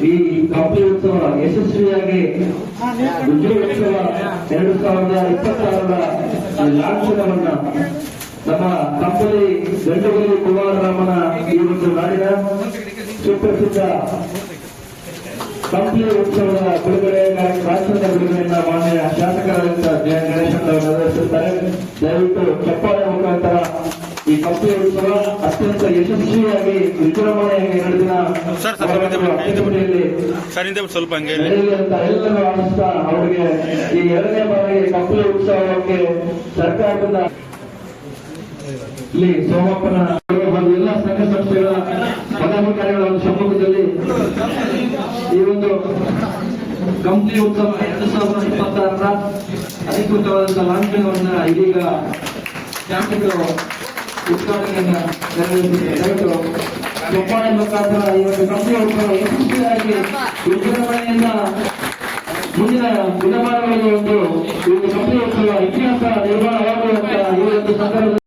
ಈ ಕಂಪ್ಲಿ ಉತ್ಸವ ಯಶಸ್ವಿಯಾಗಿ ವಿಜಯೋತ್ಸವ 2026ರ ಲಾಂಛನವನ್ನ ನಮ್ಮ ಕಂಪನಿ ಗಂಡಗಲಿ ಕುಮಾರರಾಮನ ಈ ಒಂದು ನಾಡಿನ ಸುಪ್ರಸಿದ್ಧ ಕಂಪ್ಲಿ ಉತ್ಸವದ ಬಿಡುಗಡೆ ಲಾಂಛನದ ಬಿಡುಗಡೆಯನ್ನ ಮಾನ್ಯ ಶಾಸಕರಾದಂತ ಜಯ ಗಣೇಶನ್ ಅವರು ನೆರವೇರಿಸುತ್ತಾರೆ. ದಯವಿಟ್ಟು ಚಪ್ಪಾಳೆ ಮುಖಾಂತರ ಈ ಕಂಪ್ಲಿ ಉತ್ಸವ ಅತ್ಯಂತ ಯಶಸ್ವಿಯಾಗಿ ವಿಜೃಂಭಣೆಯಾಗಿ ನಡೆದಿನ ಸ್ವಲ್ಪ ಎಲ್ಲರೂ ಆಶಿಸ್ತಾ ಅವರಿಗೆ ಈ 2ನೇ ಬಾರಿಗೆ ಕಂಪ್ಲಿ ಉತ್ಸವಕ್ಕೆ ಸರ್ಕಾರದಿಂದ ಇಲ್ಲಿ ಸೋಮಪ್ಪನ ಹಾಗೂ ಎಲ್ಲ ಸಂಘ ಸಂಸ್ಥೆಗಳ ಪದಾಧಿಕಾರಿಗಳ ಒಂದು ಸಮ್ಮುಖದಲ್ಲಿ ಈ ಒಂದು ಕಂಪ್ಲಿ ಉತ್ಸವ 2026ರ ಅಧಿಕೃತವಾದಂತಹ ಲಾಂಛನವನ್ನ ಇದೀಗ ಶಾಸಕರು ಉದ್ಘಾಟನೆಯನ್ನ ನೆರವೇರಿಸಿದರು. ಚಪ್ಪಾಳೆ ಮುಖಾಂತರ ಈ ಒಂದು ಕಂಪ್ಲಿ ಉತ್ಸವ ಯಶಸ್ವಿಯಾಗಿ ವಿಜೃಂಭಣೆಯಿಂದ ಮುಂದಿನ ದಿನಮಾನಗಳಲ್ಲಿ ಒಂದು ಕಂಪ್ಲಿ ಉತ್ಸವ ಇತಿಹಾಸ ನಿರ್ಮಾಣವಾಗುವಂತಹ ಈ ಒಂದು ಸಂದರ್ಭದಲ್ಲಿ